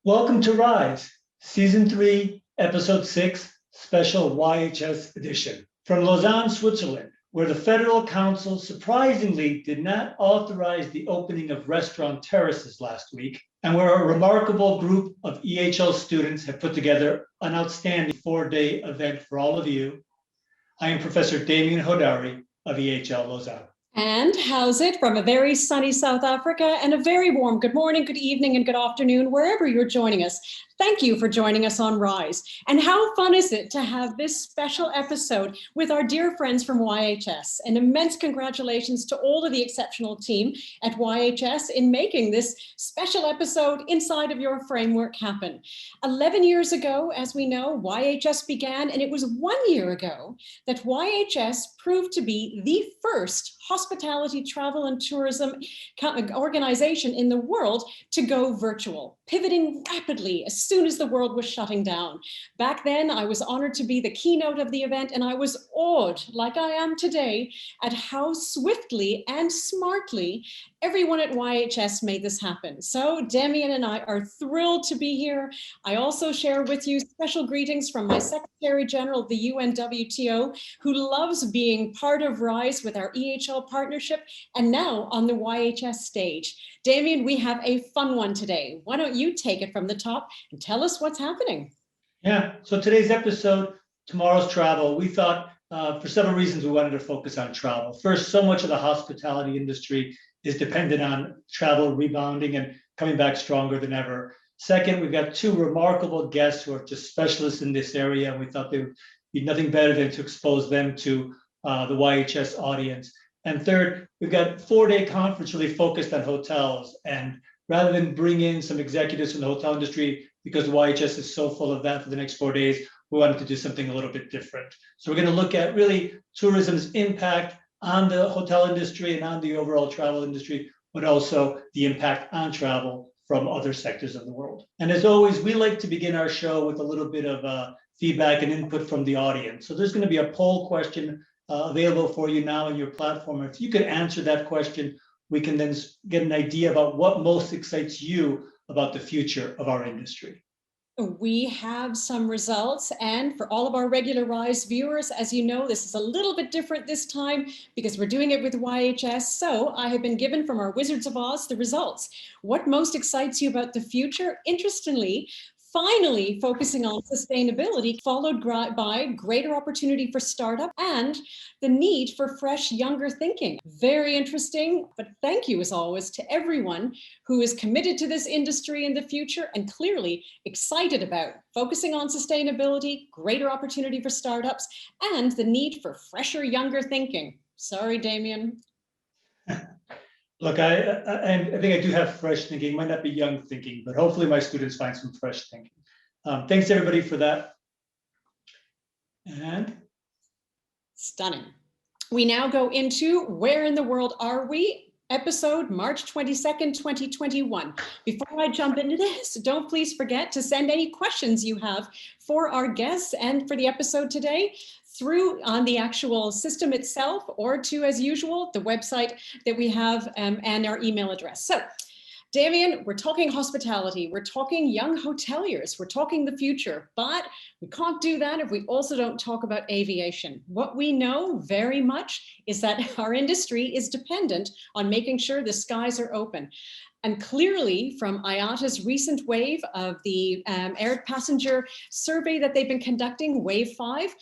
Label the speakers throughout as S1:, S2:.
S1: Welcome to Rise, Season 3, Episode 6, Special YHS Edition. From Lausanne, Switzerland, where the Federal Council surprisingly did not authorize the opening of restaurant terraces last week, and where a remarkable group of EHL students have put together an outstanding 4-day event for all of you. I am Professor Demian Hodari of EHL Lausanne.
S2: And how's it from a very sunny South Africa and a very warm good morning, good evening, and good afternoon, wherever you're joining us. Thank you for joining us on Rise. And how fun is it to have this special episode with our dear friends from YHS? An immense congratulations to all of the exceptional team at YHS in making this special episode inside of your framework happen. 11 years ago, as we know, YHS began, and it was 1 year ago that YHS proved to be the first hospitality, travel, and tourism organization in the world to go virtual, pivoting rapidly as soon as the world was shutting down. Back then, I was honored to be the keynote of the event, and I was awed, like I am today, at how swiftly and smartly everyone at YHS made this happen. So Demian and I are thrilled to be here. I also share with you special greetings from my Secretary General of the UNWTO, who loves being part of Rise with our EHL partnership, and now on the YHS stage. Demian, we have a fun one today. Why don't you take it from the top and tell us what's happening?
S1: Yeah, so today's episode, tomorrow's travel, we thought for several reasons we wanted to focus on travel. First, so much of the hospitality industry is dependent on travel rebounding and coming back stronger than ever. Second, we've got two remarkable guests who are just specialists in this area, and we thought there would be nothing better than to expose them to the YHS audience. And third, we've got a 4-day conference really focused on hotels. And rather than bring in some executives from the hotel industry, because YHS is so full of that for the next 4 days, we wanted to do something a little bit different. So we're going to look at really tourism's impact on the hotel industry and on the overall travel industry, but also the impact on travel from other sectors of the world. And as always, we like to begin our show with a little bit of feedback and input from the audience. So there's going to be a poll question available for you now in your platform. If you could answer that question, we can then get an idea about what most excites you about the future of our industry.
S2: We have some results, and for all of our regular Rise viewers, as you know, this is a little bit different this time because we're doing it with YHS. So I have been given from our Wizards of Oz the results. What most excites you about the future? Interestingly, finally focusing on sustainability, followed by greater opportunity for startup and the need for fresh, younger thinking. Very interesting, but thank you as always to everyone who is committed to this industry in the future and clearly excited about focusing on sustainability, greater opportunity for startups, and the need for fresher, younger thinking. Sorry, Demian.
S1: Look, I think I do have fresh thinking. It might not be young thinking, but hopefully my students find some fresh thinking. Thanks everybody for that. And
S2: stunning. We now go into Where in the World Are We? Episode March 22nd, 2021. Before I jump into this, don't please forget to send any questions you have for our guests and for the episode today through on the actual system itself or to, as usual, the website that we have and our email address. So, Demian, we're talking hospitality, we're talking young hoteliers, we're talking the future, but we can't do that if we also don't talk about aviation. What we know very much is that our industry is dependent on making sure the skies are open. And clearly from IATA's recent wave of the air passenger survey that they've been conducting, Wave 5,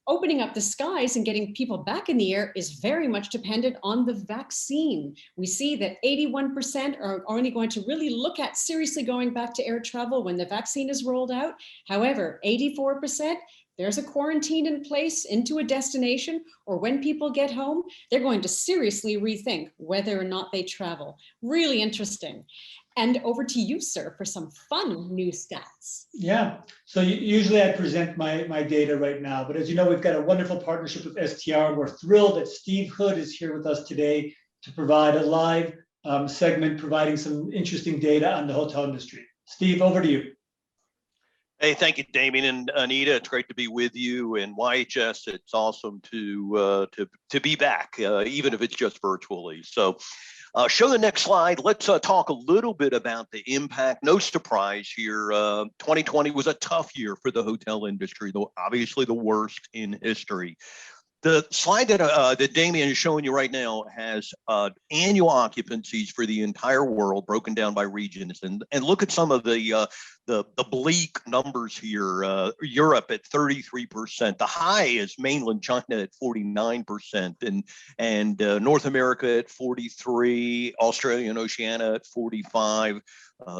S2: opening up the skies and getting people back in the air is very much dependent on the vaccine. We see that 81% are only going to really look at seriously going back to air travel when the vaccine is rolled out. However, 84%, there's a quarantine in place into a destination, or when people get home, they're going to seriously rethink whether or not they travel. Really interesting. And over to you, sir, for some fun new stats.
S1: Yeah, so usually I present my data right now, but as you know, we've got a wonderful partnership with STR. We're thrilled that Steve Hood is here with us today to provide a live segment providing some interesting data on the hotel industry. Steve, over to you.
S3: Hey, thank you, Demian and Anita. It's great to be with you. And YHS, it's awesome to be back, even if it's just virtually. So, show the next slide. Let's talk a little bit about the impact. No surprise here. 2020 was a tough year for the hotel industry, though obviously the worst in history. The slide that Demian is showing you right now has annual occupancies for the entire world broken down by regions, and look at some of the bleak numbers here. Europe at 33%. The high is mainland China at 49%, and North America at 43, Australia and Oceania at 45.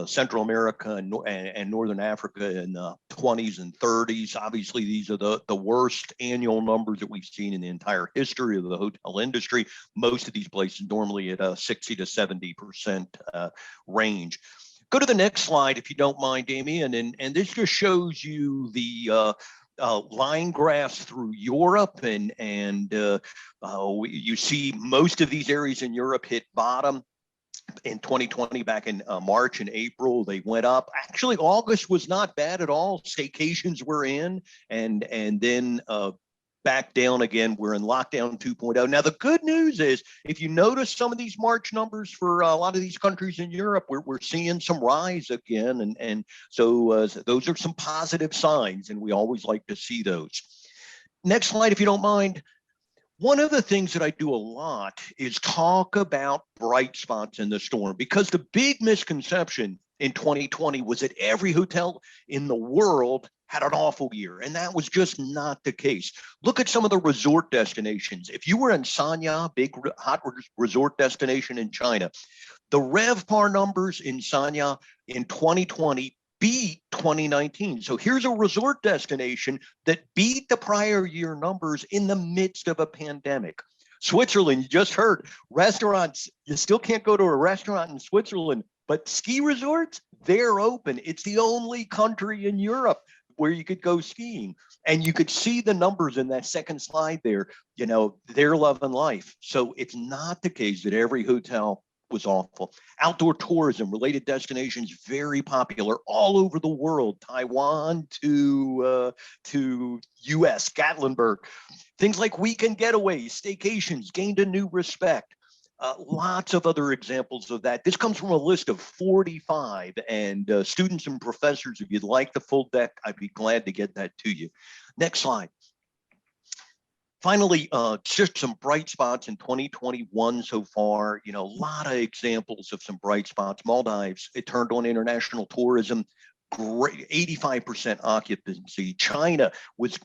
S3: Central America and Northern Africa in the 20s and 30s. Obviously, these are the worst annual numbers that we've seen in the entire history of the hotel industry. Most of these places normally at a 60 to 70% range. Go to the next slide, if you don't mind, Demian, and this just shows you the line graphs through Europe, and you see most of these areas in Europe hit bottom. In 2020, back in March and April, they went up. Actually, August was not bad at all. Staycations were in, and then back down again. We're in lockdown 2.0. Now, the good news is, if you notice some of these March numbers for a lot of these countries in Europe, we're seeing some rise again, and so those are some positive signs, and we always like to see those. Next slide, if you don't mind. One of the things that I do a lot is talk about bright spots in the storm, because the big misconception in 2020 was that every hotel in the world had an awful year, and that was just not the case. Look at some of the resort destinations. If you were in Sanya, big hot resort destination in China, the RevPAR numbers in Sanya in 2020 beat 2019. So here's a resort destination that beat the prior year numbers in the midst of a pandemic. Switzerland, you just heard, restaurants, you still can't go to a restaurant in Switzerland, but ski resorts, they're open. It's the only country in Europe where you could go skiing. And you could see the numbers in that second slide there, you know, they're loving life. So it's not the case that every hotel was awful. Outdoor tourism, related destinations, very popular all over the world, Taiwan to US, Gatlinburg. Things like weekend getaways, staycations gained a new respect. Lots of other examples of that. This comes from a list of 45, and students and professors, if you'd like the full deck, I'd be glad to get that to you. Next slide. Finally, just some bright spots in 2021 so far. You know, a lot of examples of some bright spots. Maldives, it turned on international tourism. Great, 85% occupancy. China was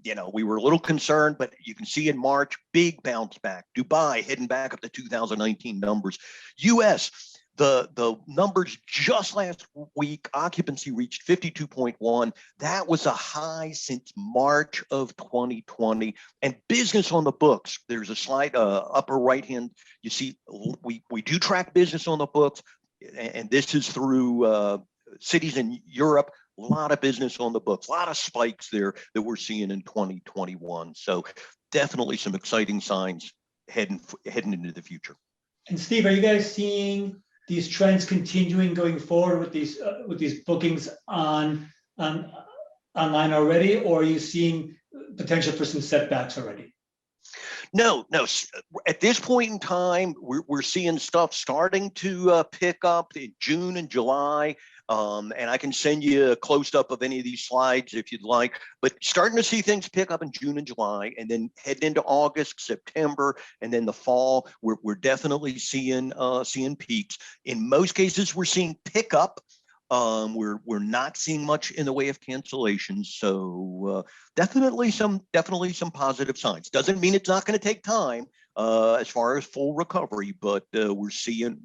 S3: you know, we were a little concerned, but you can see in March, big bounce back. Dubai heading back up to 2019 numbers. US, the numbers just last week, occupancy reached 52.1. That was a high since March of 2020. And business on the books, there's a slide, upper right hand, you see we do track business on the books, and this is through cities in Europe. A lot of business on the books, a lot of spikes there that we're seeing in 2021. So definitely some exciting signs heading into the future.
S1: And Steve, are you guys seeing these trends continuing going forward with these bookings online already, or are you seeing potential for some setbacks already?
S3: No. At this point in time, we're seeing stuff starting to pick up in June and July. And I can send you a close-up of any of these slides if you'd like, but starting to see things pick up in June and July, and then heading into August, September, and then the fall, we're definitely seeing peaks. In most cases, we're seeing pickup. We're not seeing much in the way of cancellations, so definitely some positive signs. Doesn't mean it's not going to take time as far as full recovery, but we're seeing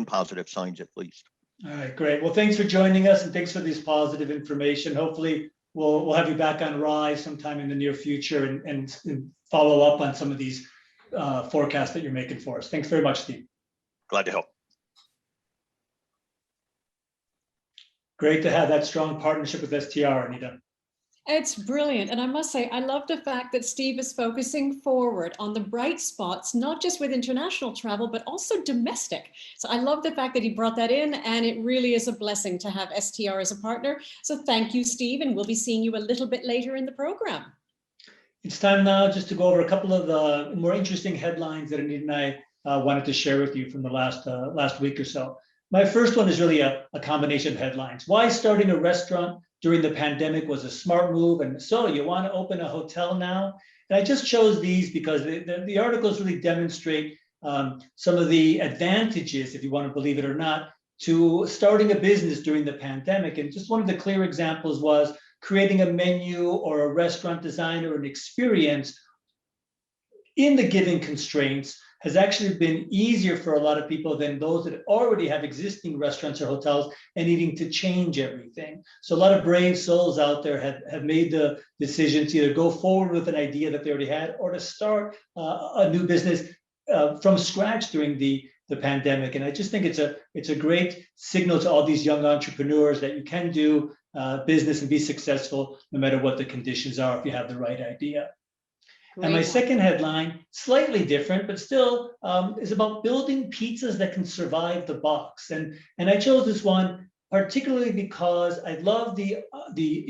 S3: positive signs at least.
S1: All right, great. Well, thanks for joining us, and thanks for this positive information. Hopefully, we'll have you back on Rise sometime in the near future and follow up on some of these forecasts that you're making for us. Thanks very much, Steve.
S3: Glad to help.
S1: Great to have that strong partnership with STR, Anita.
S2: It's brilliant. And I must say, I love the fact that Steve is focusing forward on the bright spots, not just with international travel, but also domestic. So I love the fact that he brought that in, and it really is a blessing to have STR as a partner. So thank you, Steve, and we'll be seeing you a little bit later in the program.
S1: It's time now just to go over a couple of the more interesting headlines that Anita and I wanted to share with you from the last week or so. My first one is really a combination of headlines. Why starting a restaurant during the pandemic was a smart move, and so you want to open a hotel now? And I just chose these because the articles really demonstrate some of the advantages, if you want to believe it or not, to starting a business during the pandemic. And just one of the clear examples was creating a menu or a restaurant design or an experience in the given constraints has actually been easier for a lot of people than those that already have existing restaurants or hotels and needing to change everything. So a lot of brave souls out there have made the decision to either go forward with an idea that they already had or to start a new business from scratch during the pandemic. And I just think it's a great signal to all these young entrepreneurs that you can do business and be successful no matter what the conditions are if you have the right idea. And my second headline, slightly different, but still is about building pizzas that can survive the box. And I chose this one particularly because I love the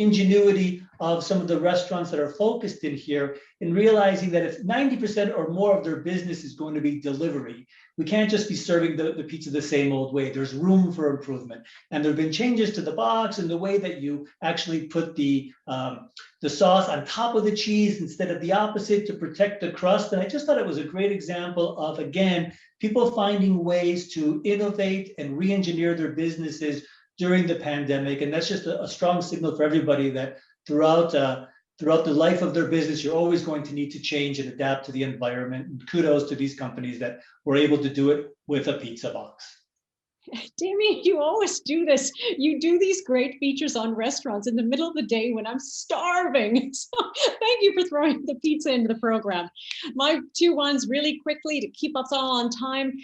S1: ingenuity of some of the restaurants that are focused in here in realizing that if 90% or more of their business is going to be delivery, we can't just be serving the pizza the same old way. There's room for improvement. And there have been changes to the box and the way that you actually put the sauce on top of the cheese instead of the opposite to protect the crust. And I just thought it was a great example of, again, people finding ways to innovate and re-engineer their businesses during the pandemic. And that's just a strong signal for everybody that throughout the life of their business, you're always going to need to change and adapt to the environment. And kudos to these companies that were able to do it with a pizza box.
S2: Demian, you always do this. You do these great features on restaurants in the middle of the day when I'm starving. So thank you for throwing the pizza into the program. My two ones really quickly to keep us all on time.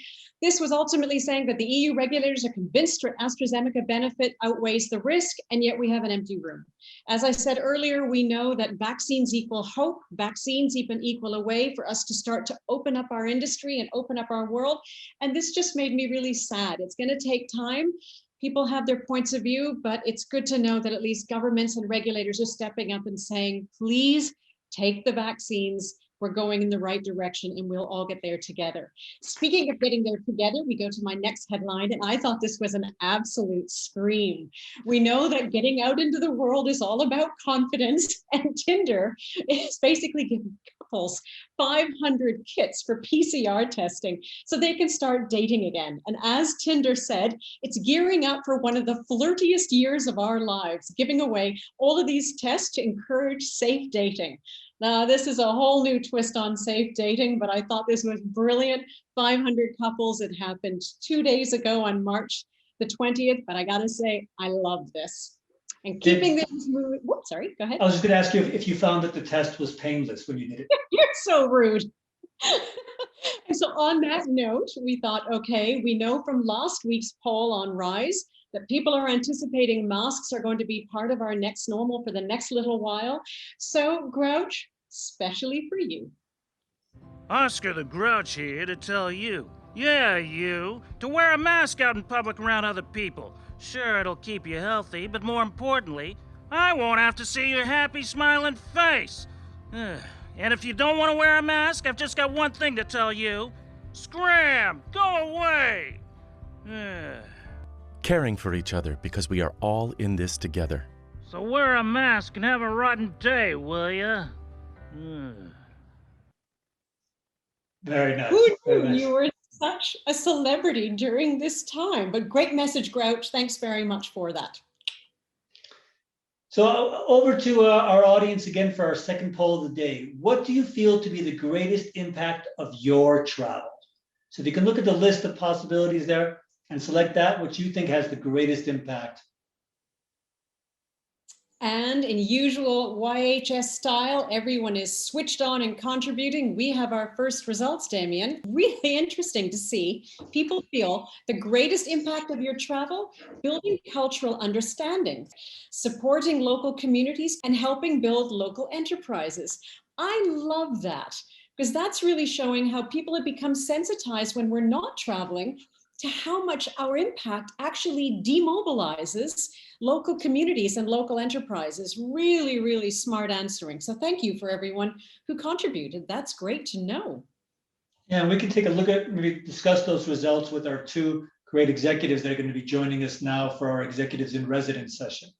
S2: This was ultimately saying that the EU regulators are convinced AstraZeneca benefit outweighs the risk, and yet we have an empty room. As I said earlier, we know that vaccines equal hope, vaccines even equal a way for us to start to open up our industry and open up our world. And this just made me really sad. It's going to take time. People have their points of view, but it's good to know that at least governments and regulators are stepping up and saying, please take the vaccines. We're going in the right direction and we'll all get there together. Speaking of getting there together, we go to my next headline, and I thought this was an absolute scream. We know that getting out into the world is all about confidence, and Tinder is basically giving couples 500 kits for PCR testing so they can start dating again. And as Tinder said, it's gearing up for one of the flirtiest years of our lives, giving away all of these tests to encourage safe dating. Now, this is a whole new twist on safe dating, but I thought this was brilliant. 500 couples. It happened 2 days ago on March the 20th, but I gotta say, I love this. And keeping this moving, whoops, sorry, go ahead.
S1: I was just gonna ask you if you found that the test was painless when you did it.
S2: You're so rude. And so on that note, we thought, okay, we know from last week's poll on Rise that people are anticipating masks are going to be part of our next normal for the next little while. So Grouch, especially for you.
S4: Oscar the Grouch here to tell you, yeah, you, to wear a mask out in public around other people. Sure, it'll keep you healthy, but more importantly, I won't have to see your happy, smiling face. And if you don't want to wear a mask, I've just got one thing to tell you. Scram! Go away!
S5: Caring for each other because we are all in this together.
S4: So wear a mask and have a rotten day, will ya?
S1: Very nice.
S2: Who
S1: Very
S2: knew
S1: nice.
S2: you were such a celebrity during this time? But great message, Grouch. Thanks very much for that.
S1: So over to our audience again for our second poll of the day. What do you feel to be the greatest impact of your travel? So if you can look at the list of possibilities there and select that, which you think has the greatest impact.
S2: And in usual YHS style, everyone is switched on and contributing. We have our first results, Demian. Really interesting to see people feel the greatest impact of your travel, building cultural understanding, supporting local communities, and helping build local enterprises. I love that because that's really showing how people have become sensitized when we're not traveling to how much our impact actually demobilizes local communities and local enterprises. Really, really smart answering. So thank you for everyone who contributed. That's great to know.
S1: Yeah, and we can take a look at, maybe discuss those results with our two great executives that are going to be joining us now for our executives in residence session.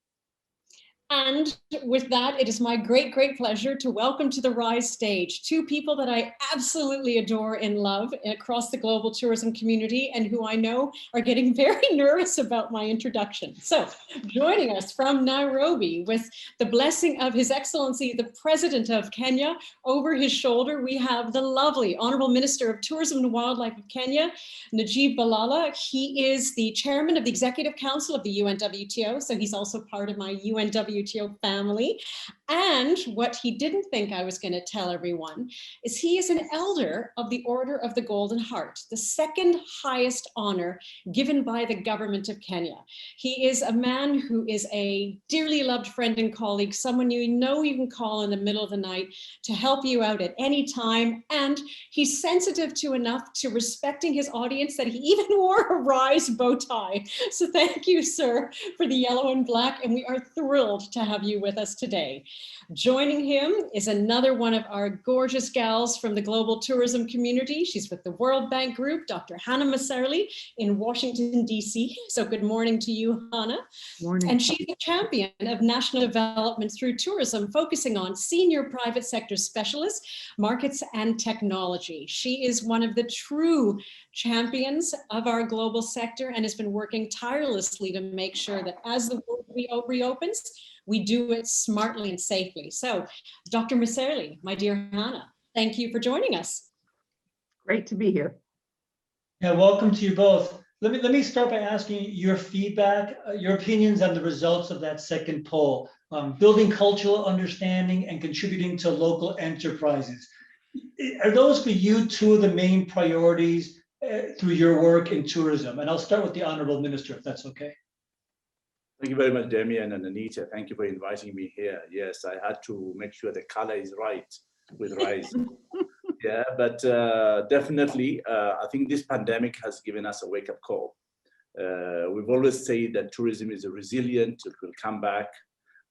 S2: And with that, it is my great, great pleasure to welcome to the Rise stage two people that I absolutely adore and love across the global tourism community and who I know are getting very nervous about my introduction. So joining us from Nairobi with the blessing of His Excellency, the President of Kenya, over his shoulder, we have the lovely Honorable Minister of Tourism and Wildlife of Kenya, Najib Balala. He is the Chairman of the Executive Council of the UNWTO, so he's also part of my UNWTO family. And what he didn't think I was going to tell everyone is he is an elder of the Order of the Golden Heart, the second highest honor given by the government of Kenya. He is a man who is a dearly loved friend and colleague, someone you know you can call in the middle of the night to help you out at any time. And he's sensitive to enough to respecting his audience that he even wore a Rise bow tie. So thank you, sir, for the yellow and black. And we are thrilled to have you with us today. Joining him is another one of our gorgeous gals from the global tourism community. She's with the World Bank Group, Dr. Hannah Messerli in Washington, D.C. So good morning to you, Hannah.
S6: Morning.
S2: And she's a champion of national development through tourism, focusing on senior private sector specialists, markets, and technology. She is one of the true champions of our global sector and has been working tirelessly to make sure that as the world reopens, we do it smartly and safely. So, Dr. Messerli, my dear Hannah, thank you for joining us.
S6: Great to be here.
S1: Yeah, welcome to you both. Let me start by asking your feedback, your opinions on the results of that second poll, building cultural understanding and contributing to local enterprises. Are those for you two of the main priorities through your work in tourism? And I'll start with the Honorable Minister, if that's okay.
S7: Thank you very much, Demian and Anita. Thank you for inviting me here. Yes, I had to make sure the color is right with Rise. Yeah, but definitely, I think this pandemic has given us a wake-up call. We've always said that tourism is resilient, it will come back,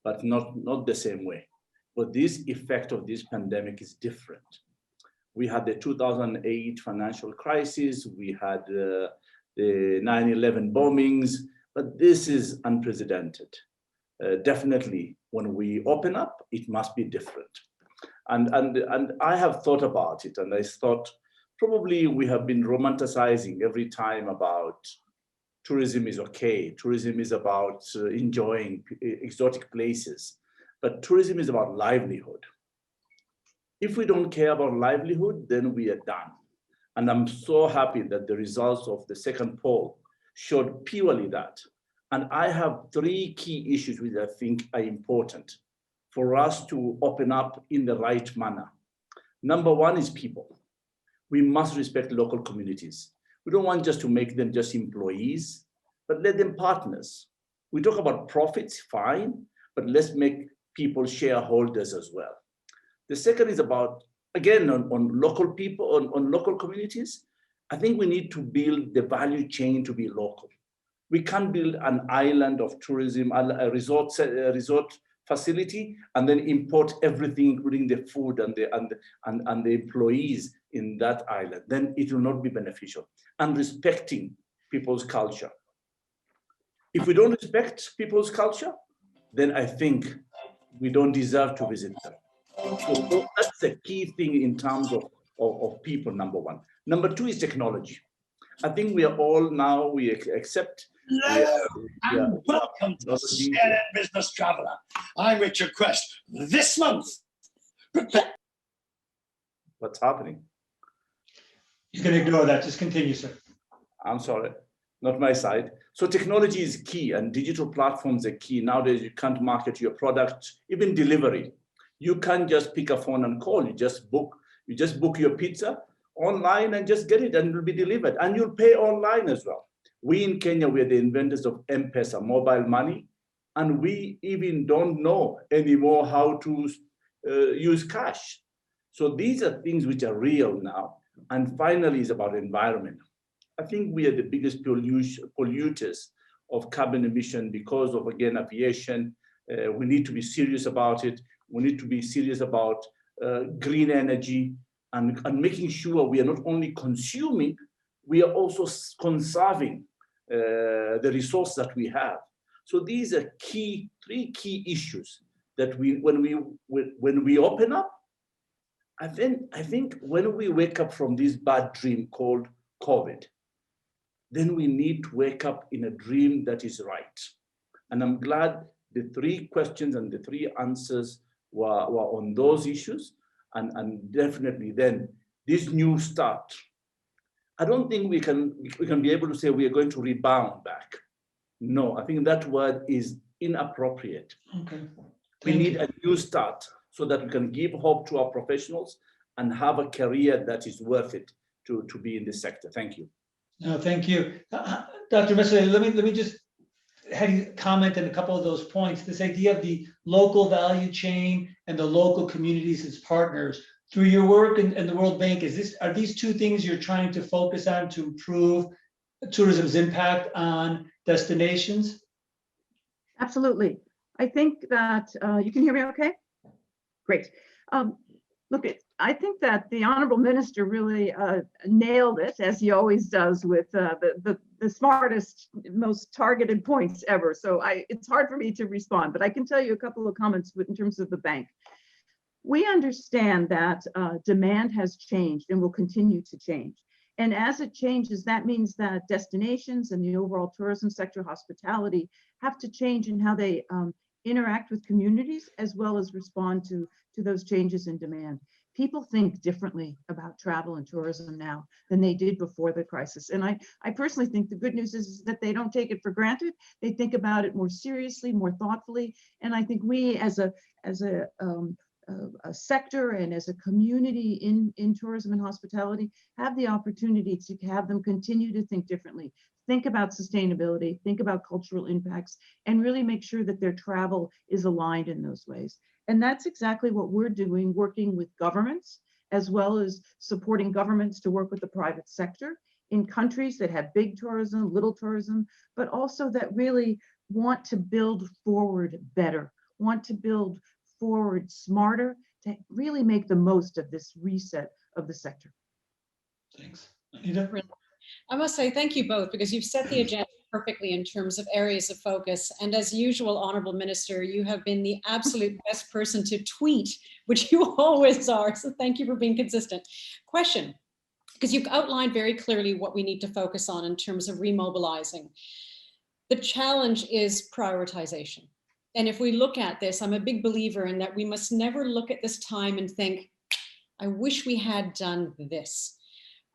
S7: but not the same way. But this effect of this pandemic is different. We had the 2008 financial crisis, we had the 9/11 bombings, but this is unprecedented. Definitely, when we open up, it must be different. And I have thought about it, and I thought probably we have been romanticizing every time about tourism is okay. Tourism is about enjoying exotic places, but tourism is about livelihood. If we don't care about livelihood, then we are done. And I'm so happy that the results of the second poll showed purely that. And I have three key issues which I think are important for us to open up in the right manner. Number one is people. We must respect local communities. We don't want just to make them just employees, but let them partners. We talk about profits, fine, but let's make people shareholders as well. The second is about, again, on local people, on local communities. I think we need to build the value chain to be local. We can't build an island of tourism, a resort facility, and then import everything, including the food and the employees in that island. Then it will not be beneficial. And respecting people's culture. If we don't respect people's culture, then I think we don't deserve to visit them. So that's the key thing in terms of people, number one. Number two is technology. I think we are all now, we accept.
S8: And welcome to CNN Business Traveler. I'm Richard Quest. This month,
S7: What's happening?
S1: You can ignore that, just continue, sir.
S7: I'm sorry. not my side. So technology is key and digital platforms are key. Nowadays, you can't market your product, even delivery. You can't just pick a phone and call, you just book your pizza online and just get it and it will be delivered. And you'll pay online as well. We in Kenya, we're the inventors of M-Pesa, mobile money, and we even don't know anymore how to use cash. So these are things which are real now. And finally, it's about environment. I think we are the biggest polluters of carbon emission because of, again, aviation. We need to be serious about it. We need to be serious about green energy and making sure we are not only consuming, we are also conserving the resource that we have. So these are three key issues that when we open up, I think when we wake up from this bad dream called COVID, then we need to wake up in a dream that is right. And I'm glad the three questions and the three answers were on those issues. And definitely then this new start, I don't think we can be able to say we are going to rebound back. No, I think that word is inappropriate.
S1: Okay.
S7: We need a new start so that we can give hope to our professionals and have a career that is worth it to be in this sector. Thank you.
S1: No, thank you. Dr. Messerli, let me just have you comment on a couple of those points. This idea of the local value chain and the local communities as partners. Through your work and the World Bank, are these two things you're trying to focus on to improve tourism's impact on destinations?
S6: Absolutely. I think that you can hear me okay? Great. Look, I think that the Honorable Minister really nailed it, as he always does, with the smartest, most targeted points ever. So it's hard for me to respond, but I can tell you a couple of comments in terms of the bank. We understand that demand has changed and will continue to change. And as it changes, that means that destinations and the overall tourism sector, hospitality, have to change in how they interact with communities as well as respond to those changes in demand. People think differently about travel and tourism now than they did before the crisis. And I personally think the good news is that they don't take it for granted. They think about it more seriously, more thoughtfully. And I think we as a sector and as a community in tourism and hospitality have the opportunity to have them continue to think differently, think about sustainability, think about cultural impacts, and really make sure that their travel is aligned in those ways. And that's exactly what we're doing, working with governments, as well as supporting governments to work with the private sector in countries that have big tourism, little tourism, but also that really want to build forward better, want to build forward smarter, to really make the most of this reset of the sector.
S1: Thanks. Anita?
S2: I must say thank you both, because you've set the agenda perfectly in terms of areas of focus. And as usual, Honorable Minister, you have been the absolute best person to tweet, which you always are. So thank you for being consistent. Question, because you've outlined very clearly what we need to focus on in terms of remobilizing. The challenge is prioritization. And if we look at this, I'm a big believer in that we must never look at this time and think, I wish we had done this.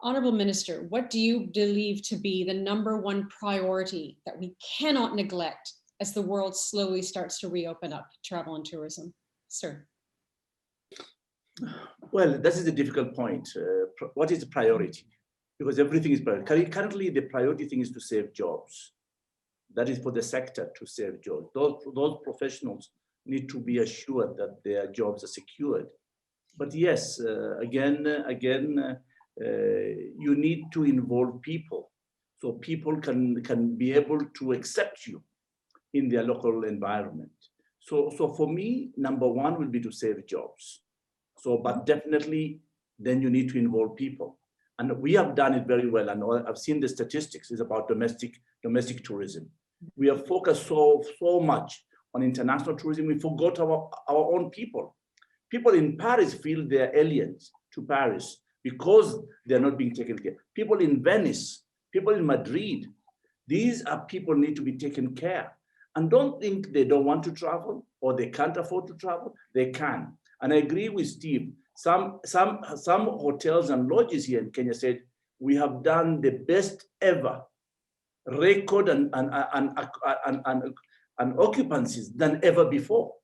S2: Honorable Minister, what do you believe to be the #1 priority that we cannot neglect as the world slowly starts to reopen up travel and tourism? Sir.
S7: Well, this is a difficult point. What is the priority? Because everything is priority. Currently, the priority thing is to save jobs. That is for the sector to save jobs. Those professionals need to be assured that their jobs are secured. But yes, again, you need to involve people, so people can be able to accept you in their local environment. So for me, #1 will be to save jobs. So, but definitely, then you need to involve people, and we have done it very well. And I've seen the statistics. It's about domestic tourism. We have focused so much on international tourism. We forgot our own people. People in Paris feel they're aliens to Paris because they're not being taken care of. People in Venice, people in Madrid, these are people need to be taken care. And don't think they don't want to travel or they can't afford to travel. They can. And I agree with Steve. Some hotels and lodges here in Kenya said, we have done the best ever record and occupancies than ever before.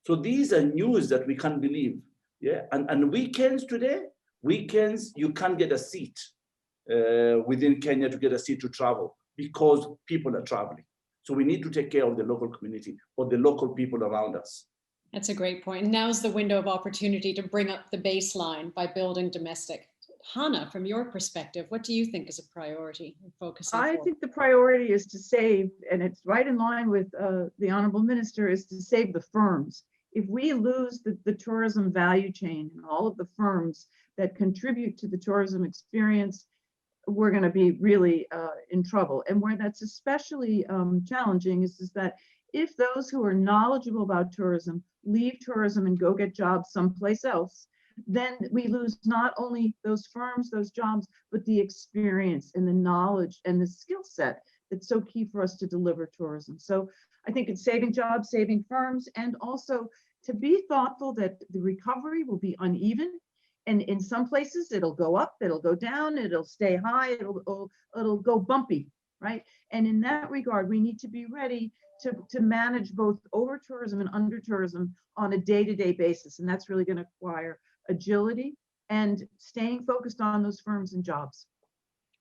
S7: So these are news that we can't believe. Yeah, and weekends today, you can't get a seat within Kenya to get a seat to travel because people are traveling. So we need to take care of the local community or the local people around us.
S2: That's a great point. Now's the window of opportunity to bring up the baseline by building domestic. Hannah, from your perspective, what do you think is a priority in focusing
S6: I
S2: forward?
S6: think the priority is to save, and it's right in line with the Honorable Minister, is to save the firms. If we lose the tourism value chain and all of the firms that contribute to the tourism experience, we're going to be really in trouble. And where that's especially challenging is that if those who are knowledgeable about tourism leave tourism and go get jobs someplace else, then we lose not only those firms, those jobs, but the experience and the knowledge and the skill set that's so key for us to deliver tourism. So I think it's saving jobs, saving firms, and also to be thoughtful that the recovery will be uneven. And in some places it'll go up, it'll go down, it'll stay high, it'll go bumpy, right? And in that regard, we need to be ready to manage both over tourism and under tourism on a day-to-day basis. And that's really going to require agility and staying focused on those firms and jobs.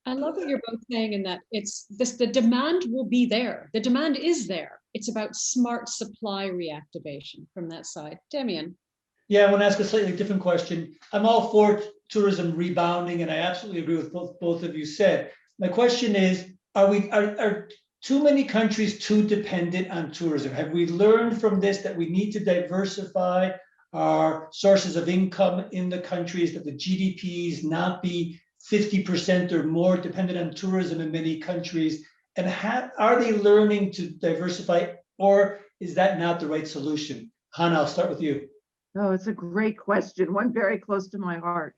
S2: I love what you're both saying in that it's this, the demand will be there. The demand is there. It's about smart supply reactivation from that side. Demian.
S1: Yeah, I want to ask a slightly different question. I'm all for tourism rebounding, and I absolutely agree with both of you said. My question is, are too many countries too dependent on tourism? Have we learned from this that we need to diversify our sources of income in the countries, that the GDPs not be 50% or more dependent on tourism in many countries? And are they learning to diversify, or is that not the right solution? Hannah, I'll start with you.
S6: Oh, it's a great question, one very close to my heart.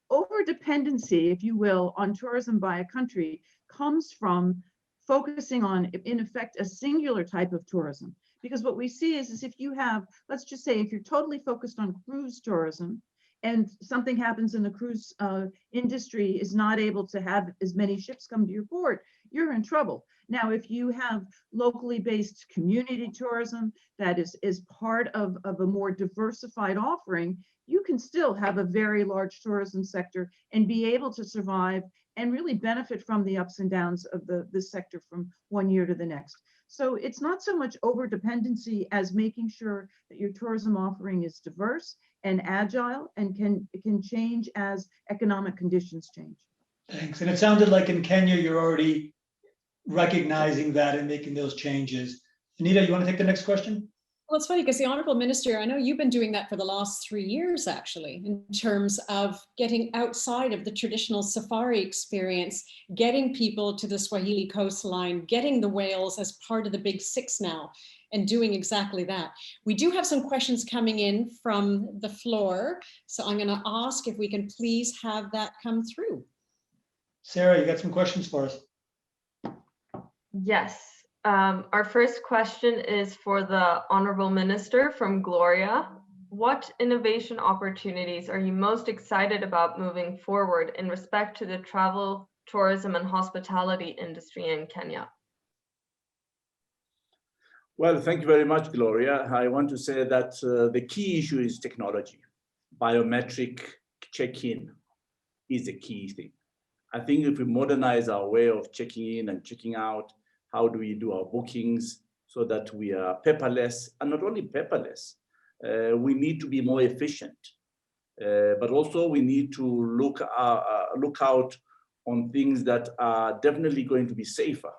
S6: Over dependency, if you will, on tourism by a country comes from focusing on, in effect, a singular type of tourism. Because what we see is if you have, let's just say, if you're totally focused on cruise tourism and something happens in the cruise industry is not able to have as many ships come to your port, you're in trouble. Now, if you have locally based community tourism that is part of a more diversified offering, you can still have a very large tourism sector and be able to survive and really benefit from the ups and downs of this sector from one year to the next. So it's not so much over dependency as making sure that your tourism offering is diverse and agile and can change as economic conditions change.
S1: Thanks. And it sounded like in Kenya, you're already recognizing that and making those changes. Anita, you want to take the next question?
S2: Well, it's funny because the Honorable Minister, I know you've been doing that for the last 3 years, actually, in terms of getting outside of the traditional safari experience, getting people to the Swahili coastline, getting the whales as part of the Big Six now, and doing exactly that. We do have some questions coming in from the floor, so I'm going to ask if we can please have that come through.
S1: Sarah, you got some questions for us?
S9: Yes. Our first question is for the Honorable Minister from Gloria. What innovation opportunities are you most excited about moving forward in respect to the travel, tourism, and hospitality industry in Kenya?
S7: Well, thank you very much, Gloria. I want to say that the key issue is technology. Biometric check-in is the key thing. I think if we modernize our way of checking in and checking out, how do we do our bookings so that we are paperless, and not only paperless, we need to be more efficient, but also we need to look out on things that are definitely going to be safer.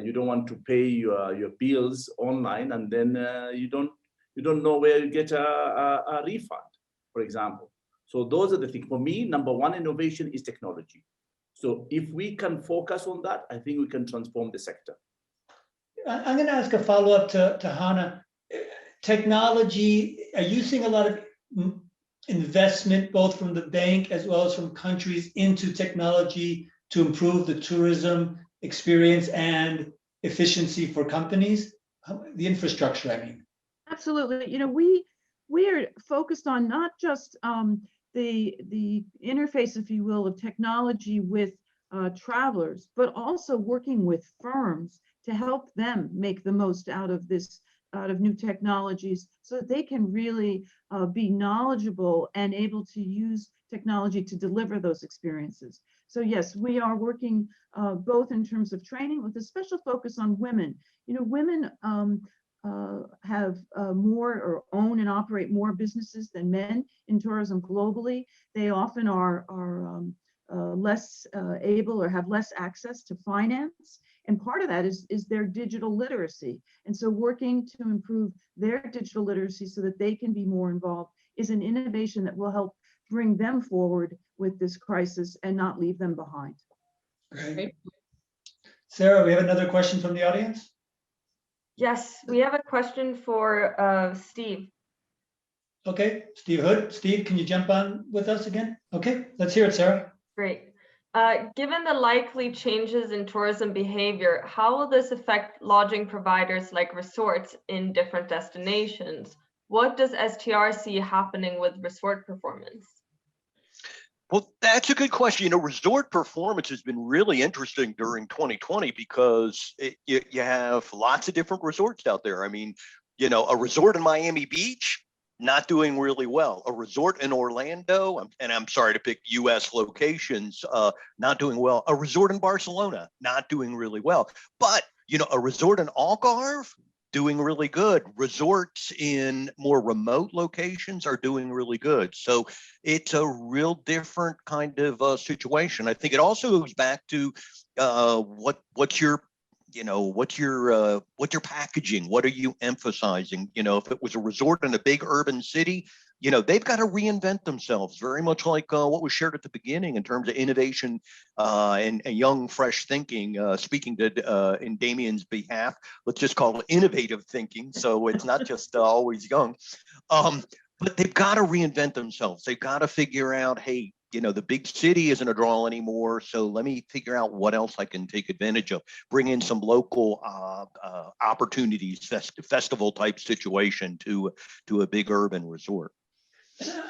S7: You don't want to pay your bills online and then you don't know where you get a refund, for example. So those are the things. For me, number one innovation is technology. So if we can focus on that, I think we can transform the sector.
S1: I'm going to ask a follow-up to Hannah. Technology, are you seeing a lot of investment, both from the bank as well as from countries, into technology to improve the tourism experience and efficiency for companies? The infrastructure, I mean.
S6: Absolutely. We are focused on not just the interface, if you will, of technology with travelers, but also working with firms to help them make the most out of this, out of new technologies, so that they can really be knowledgeable and able to use technology to deliver those experiences. So yes, we are working both in terms of training with a special focus on women. You know, women have more or own and operate more businesses than men in tourism globally. They often are less able or have less access to finance. And part of that is their digital literacy. And so working to improve their digital literacy so that they can be more involved is an innovation that will help bring them forward with this crisis and not leave them behind.
S1: Great. Sarah, we have another question from the audience.
S9: Yes, we have a question for Steve.
S1: Okay, Steve Hood. Steve, can you jump on with us again? Okay, let's hear it, Sarah.
S9: Great. Given the likely changes in tourism behavior, how will this affect lodging providers like resorts in different destinations? What does STR see happening with resort performance?
S3: Well, that's a good question. You know, resort performance has been really interesting during 2020 because you have lots of different resorts out there. I mean, you know, a resort in Miami Beach, not doing really well. A resort in Orlando, and I'm sorry to pick US locations, not doing well. A resort in Barcelona, not doing really well. But, you know, a resort in Algarve, doing really good. Resorts in more remote locations are doing really good. So it's a real different kind of situation. I think it also goes back to what's your packaging? What are you emphasizing? You know, if it was a resort in a big urban city, you know, they've got to reinvent themselves, very much like what was shared at the beginning in terms of innovation and young, fresh thinking. Speaking to in Demian's behalf, let's just call it innovative thinking. So it's not just always young, but they've got to reinvent themselves. They've got to figure out, hey, you know, the big city isn't a draw anymore. So let me figure out what else I can take advantage of. Bring in some local opportunities, festival type situation to a big urban resort.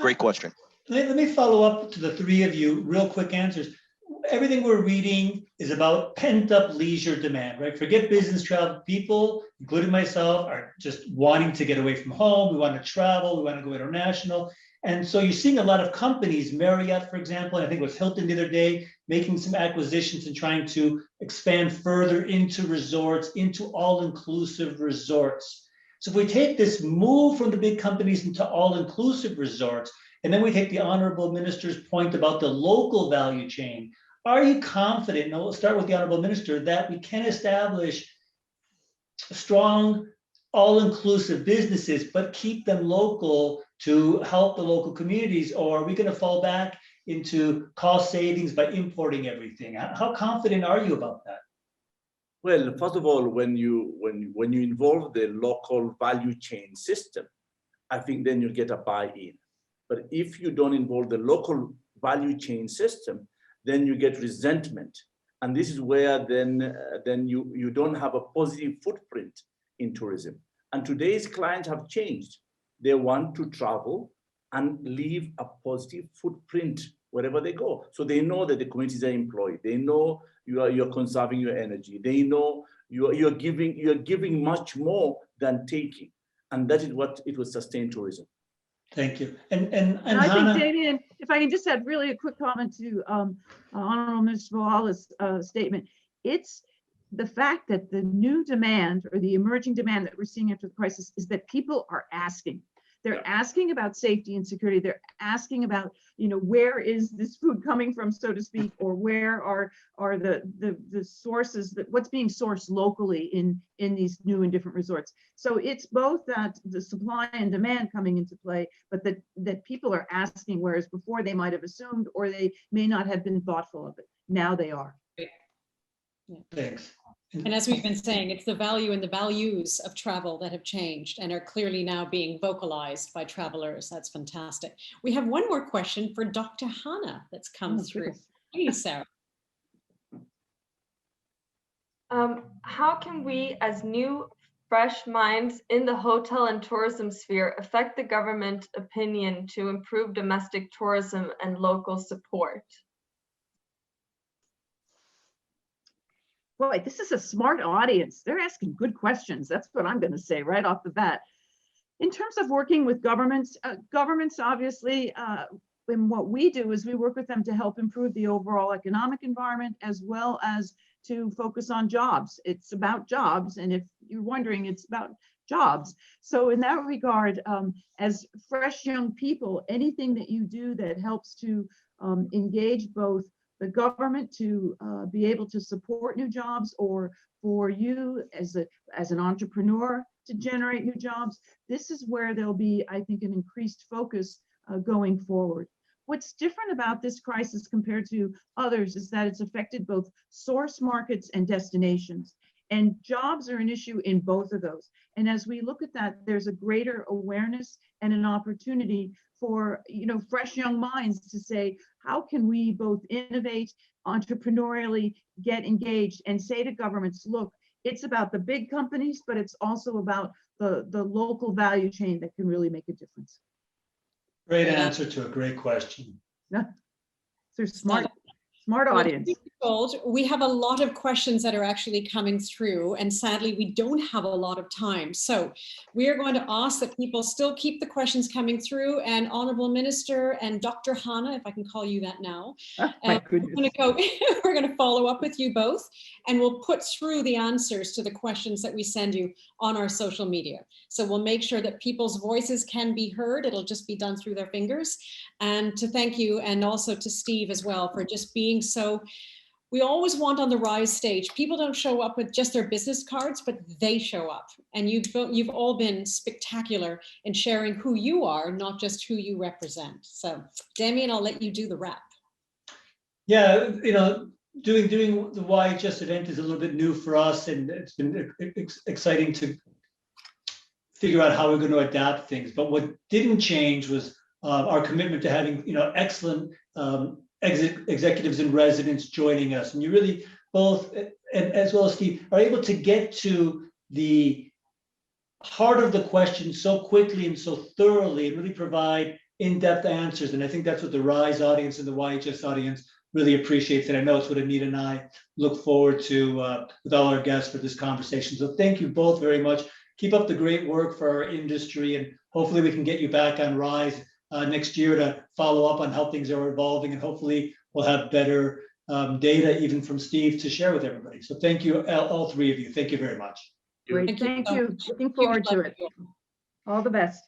S3: Great question.
S1: Let me follow up to the three of you, real quick answers. Everything we're reading is about pent up leisure demand, right? Forget business travel. People, including myself, are just wanting to get away from home. We want to travel. We want to go international. And so you're seeing a lot of companies, Marriott, for example, and I think it was Hilton the other day, making some acquisitions and trying to expand further into resorts, into all-inclusive resorts. So if we take this move from the big companies into all-inclusive resorts, and then we take the Honorable Minister's point about the local value chain, are you confident, and we'll start with the Honorable Minister, that we can establish strong all-inclusive businesses, but keep them local to help the local communities? Or are we going to fall back into cost savings by importing everything? How confident are you about that?
S7: Well, first of all, when you involve the local value chain system, I think then you get a buy-in. But if you don't involve the local value chain system, then you get resentment, and this is where then you don't have a positive footprint in tourism. And today's clients have changed. They want to travel and leave a positive footprint wherever they go. So they know that the communities are employed. They know you're conserving your energy. They know you're giving much more than taking. And that is what it will sustain tourism.
S1: Thank you. And
S6: I
S1: Hannah,
S6: think, Demian, if I can just add really a quick comment to Honorable Minister Balala's statement. It's the fact that the new demand or the emerging demand that we're seeing after the crisis is that people are asking. They're asking about safety and security. They're asking about, you know, where is this food coming from, so to speak, or where are the sources, that what's being sourced locally in these new and different resorts. So it's both that the supply and demand coming into play, but that people are asking, whereas before they might have assumed, or they may not have been thoughtful of it. Now they are.
S1: thanks.
S2: And as we've been saying, it's the value and the values of travel that have changed and are clearly now being vocalized by travelers. That's fantastic. We have one more question for Dr. Hannah that's come through. Please, Sarah.
S9: How can we, as new, fresh minds in the hotel and tourism sphere, affect the government opinion to improve domestic tourism and local support?
S6: Boy, this is a smart audience. They're asking good questions. That's what I'm going to say right off the bat. In terms of working with governments, governments obviously, and what we do is we work with them to help improve the overall economic environment as well as to focus on jobs. It's about jobs. And if you're wondering, it's about jobs. So in that regard, as fresh young people, anything that you do that helps to engage both the government to be able to support new jobs, or for you as an entrepreneur to generate new jobs, this is where there'll be, I think, an increased focus going forward. What's different about this crisis compared to others is that it's affected both source markets and destinations. And jobs are an issue in both of those. And as we look at that, there's a greater awareness and an opportunity for, you know, fresh young minds to say, how can we both innovate, entrepreneurially get engaged, and say to governments, look, it's about the big companies, but it's also about the local value chain that can really make a difference.
S1: Great answer to a great question.
S6: They're smart audience.
S2: We have a lot of questions that are actually coming through, and sadly we don't have a lot of time. So we are going to ask that people still keep the questions coming through, and Honorable Minister and Dr. Hannah, if I can call you that now,
S6: My goodness.
S2: we're going to follow up with you both, and we'll put through the answers to the questions that we send you on our social media. So we'll make sure that people's voices can be heard. It'll just be done through their fingers. And to thank you, and also to Steve as well, for just being so. We always want on the Rise stage, people don't show up with just their business cards, but they show up. And you've all been spectacular in sharing who you are, not just who you represent. So Demian, I'll let you do the wrap.
S1: Yeah, you know, doing the YHS event is a little bit new for us, and it's been exciting to figure out how we're going to adapt things. But what didn't change was our commitment to having, you know, excellent executives in residence joining us. And you really both, and as well as Steve, are able to get to the heart of the question so quickly and so thoroughly, and really provide in-depth answers. And I think that's what the Rise audience and the YHS audience really appreciates. And I know it's what Anita and I look forward to with all our guests for this conversation. So thank you both very much. Keep up the great work for our industry, and hopefully we can get you back on Rise next year to follow up on how things are evolving, and hopefully we'll have better data even from Steve to share with everybody. So thank you, all three of you. Thank you very much.
S6: Great, thank you. Looking forward to it. All the best.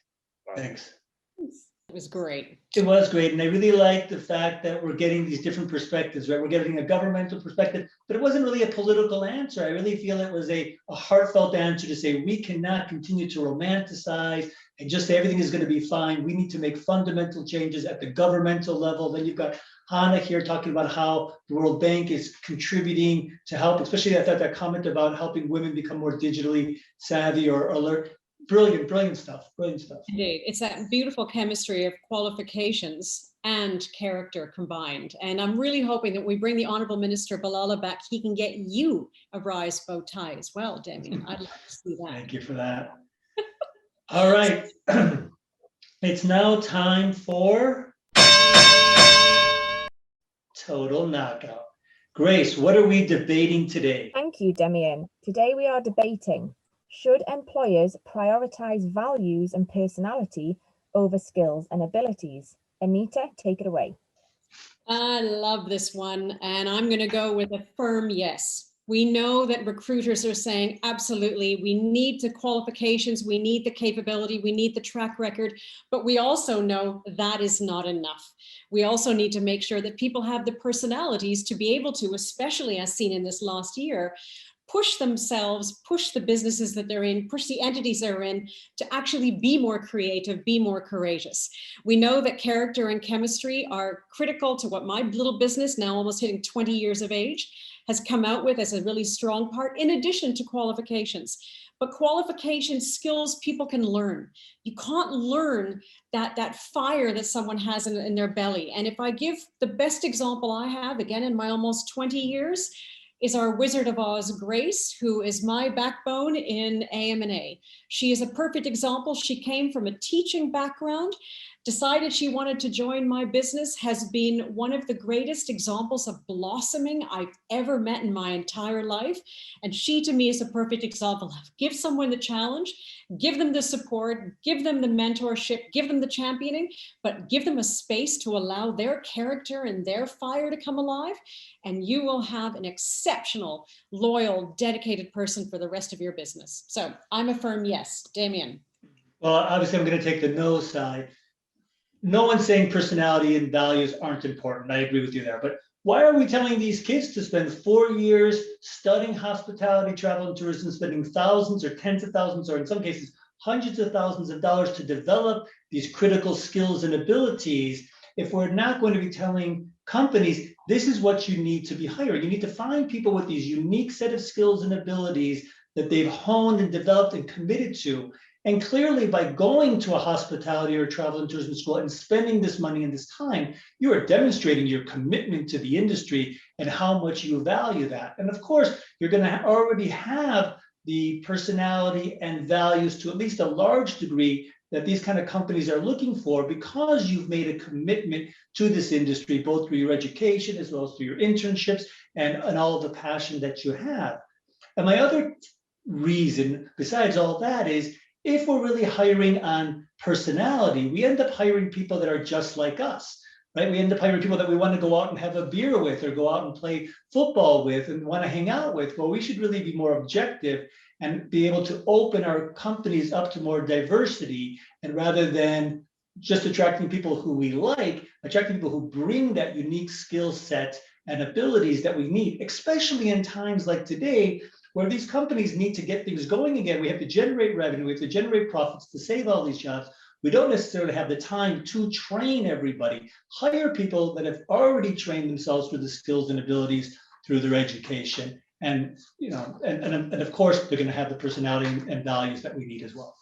S1: Thanks.
S2: It was great.
S1: It was great, and I really like the fact that we're getting these different perspectives, right? We're getting a governmental perspective, but it wasn't really a political answer. I really feel it was a heartfelt answer to say we cannot continue to romanticize and just say everything is going to be fine. We need to make fundamental changes at the governmental level. Then you've got Hannah here talking about how the World Bank is contributing to help, especially I thought that comment about helping women become more digitally savvy or alert. Brilliant stuff.
S2: Indeed, it's that beautiful chemistry of qualifications and character combined. And I'm really hoping that we bring the Honorable Minister Balala back. He can get you a Rise bow tie as well, Demian. I'd like to see that.
S1: Thank you for that. All right. It's now time for Total Knockout. Grace, what are we debating today?
S10: Thank you, Demian. Today we are debating: should employers prioritize values and personality over skills and abilities? Anita, take it away.
S2: I love this one, and I'm going to go with a firm yes. We know that recruiters are saying, absolutely, we need the qualifications, we need the capability, we need the track record, but we also know that is not enough. We also need to make sure that people have the personalities to be able to, especially as seen in this last year, push themselves, push the businesses that they're in, push the entities they're in to actually be more creative, be more courageous. We know that character and chemistry are critical to what my little business, now almost hitting 20 years of age, has come out with as a really strong part, in addition to qualifications. But qualifications, skills, people can learn. You can't learn that fire that someone has in their belly. And if I give the best example I have, again, in my almost 20 years, is our Wizard of Oz, Grace, who is my backbone in AM&A. She is a perfect example. She came from a teaching background, decided she wanted to join my business, has been one of the greatest examples of blossoming I've ever met in my entire life. And she, to me, is a perfect example of give someone the challenge, give them the support, give them the mentorship, give them the championing, but give them a space to allow their character and their fire to come alive. And you will have an exceptional, loyal, dedicated person for the rest of your business. So I'm a firm yes. Demian.
S1: Well, obviously, I'm going to take the no side. No one's saying personality and values aren't important. I agree with you there. But why are we telling these kids to spend 4 years studying hospitality, travel, and tourism, spending thousands or tens of thousands, or in some cases, hundreds of thousands of dollars to develop these critical skills and abilities if we're not going to be telling companies, this is what you need to be hiring? You need to find people with these unique set of skills and abilities that they've honed and developed and committed to. And clearly, by going to a hospitality or travel and tourism school and spending this money and this time, you are demonstrating your commitment to the industry and how much you value that. And of course, you're going to already have the personality and values to at least a large degree that these kind of companies are looking for, because you've made a commitment to this industry, both through your education as well as through your internships and all of the passion that you have. And my other reason, besides all that, is if we're really hiring on personality, we end up hiring people that are just like us, right? We end up hiring people that we want to go out and have a beer with or go out and play football with and want to hang out with. Well, we should really be more objective and be able to open our companies up to more diversity, and rather than just attracting people who we like, attracting people who bring that unique skill set and abilities that we need, especially in times like today, where these companies need to get things going again. We have to generate revenue, we have to generate profits to save all these jobs. We don't necessarily have the time to train everybody. Hire people that have already trained themselves for the skills and abilities through their education. And, and of course, they're going to have the personality and values that we need as well.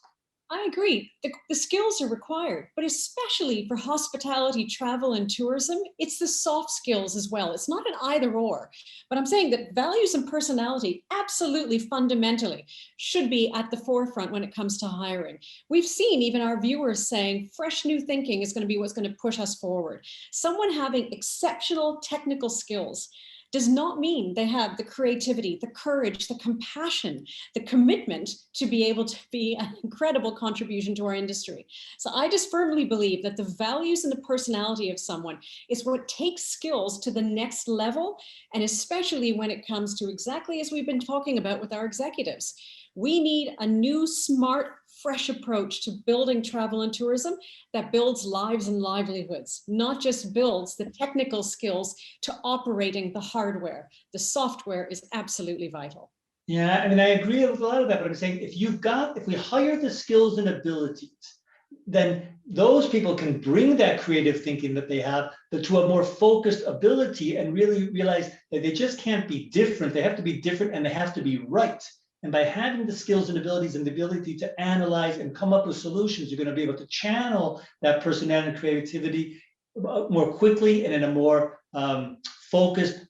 S2: I agree. The skills are required, but especially for hospitality, travel, and tourism, it's the soft skills as well. It's not an either or, but I'm saying that values and personality absolutely fundamentally should be at the forefront when it comes to hiring. We've seen even our viewers saying fresh new thinking is going to be what's going to push us forward. Someone having exceptional technical skills does not mean they have the creativity, the courage, the compassion, the commitment to be able to be an incredible contribution to our industry. So I just firmly believe that the values and the personality of someone is what takes skills to the next level, and especially when it comes to exactly as we've been talking about with our executives. We need a new, smart, fresh approach to building travel and tourism that builds lives and livelihoods, not just builds the technical skills to operating the hardware. The software is absolutely vital.
S1: Yeah, I mean, I agree with a lot of that, but I'm saying if we hire the skills and abilities, then those people can bring that creative thinking that they have to a more focused ability and really realize that they just can't be different. They have to be different and they have to be right. And by having the skills and abilities and the ability to analyze and come up with solutions, you're going to be able to channel that personality and creativity more quickly and in a more focused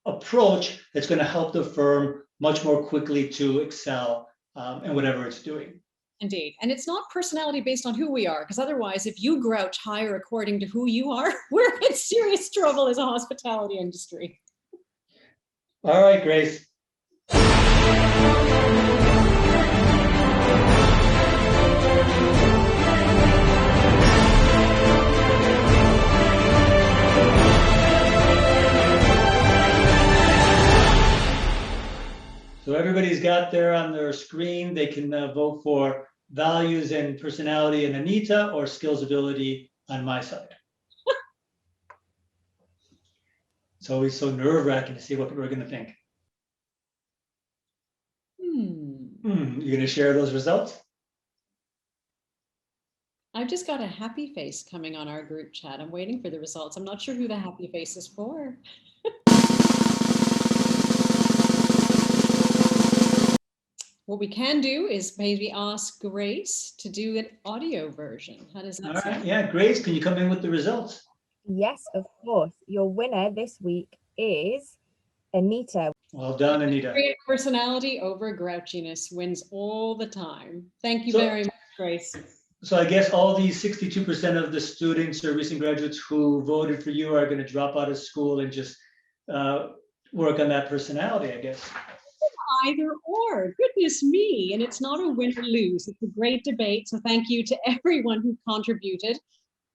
S1: approach that's going to help the firm much more quickly to excel in whatever it's doing.
S2: Indeed. And it's not personality based on who we are, because otherwise, if you grouch higher according to who you are, we're in serious trouble as a hospitality industry.
S1: All right, Grace. So everybody's got there on their screen, they can vote for values and personality in Anita or skills ability on my side. It's always so nerve-wracking to see what people are going to think. You're going to share those results?
S2: I've just got a happy face coming on our group chat. I'm waiting for the results. I'm not sure who the happy face is for. What we can do is maybe ask Grace to do an audio version. How does that sound?
S1: Right. Yeah, Grace, can you come in with the results?
S10: Yes, of course. Your winner this week is Anita.
S1: Well done, Anita.
S2: Great personality over grouchiness wins all the time. Thank you
S1: So-
S2: very much, Grace.
S1: So I guess all these 62% of the students or recent graduates who voted for you are going to drop out of school and just work on that personality, I guess.
S2: Either or, goodness me. And it's not a win or lose. It's a great debate. So thank you to everyone who contributed,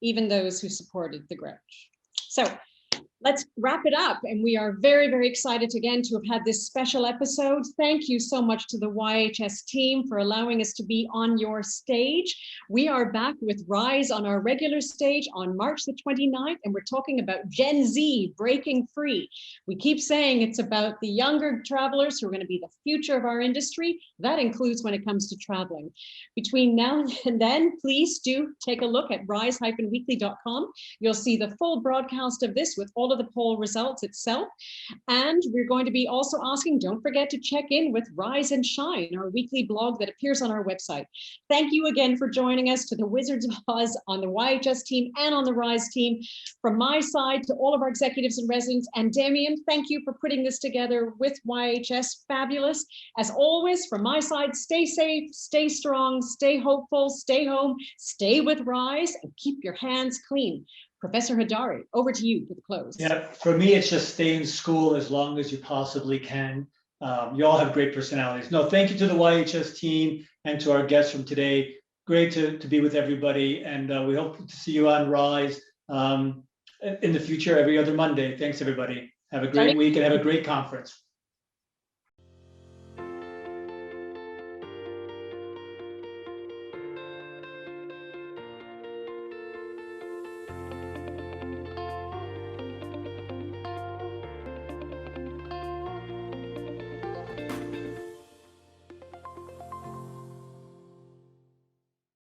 S2: even those who supported the grouch. So let's wrap it up. And we are very, very excited again to have had this special episode. Thank you so much to the YHS team for allowing us to be on your stage. We are back with Rise on our regular stage on March the 29th, and we're talking about Gen Z breaking free. We keep saying it's about the younger travelers who are going to be the future of our industry. That includes when it comes to traveling. Between now and then, please do take a look at rise-weekly.com. You'll see the full broadcast of this with all of the poll results itself. And we're going to be also asking, don't forget to check in with Rise and Shine, our weekly blog that appears on our website. Thank you again for joining us, to the Wizards of Oz on the YHS team and on the Rise team. From my side to all of our executives and residents, and Demian, thank you for putting this together with YHS. Fabulous. As always, from my side, stay safe, stay strong, stay hopeful, stay home, stay with Rise, and keep your hands clean. Professor Hodari, over to you for the close.
S1: Yeah, for me, it's just stay in school as long as you possibly can. You all have great personalities. No, thank you to the YHS team and to our guests from today. Great to be with everybody, and we hope to see you on Rise in the future every other Monday. Thanks, everybody. Have a great week and have a great conference.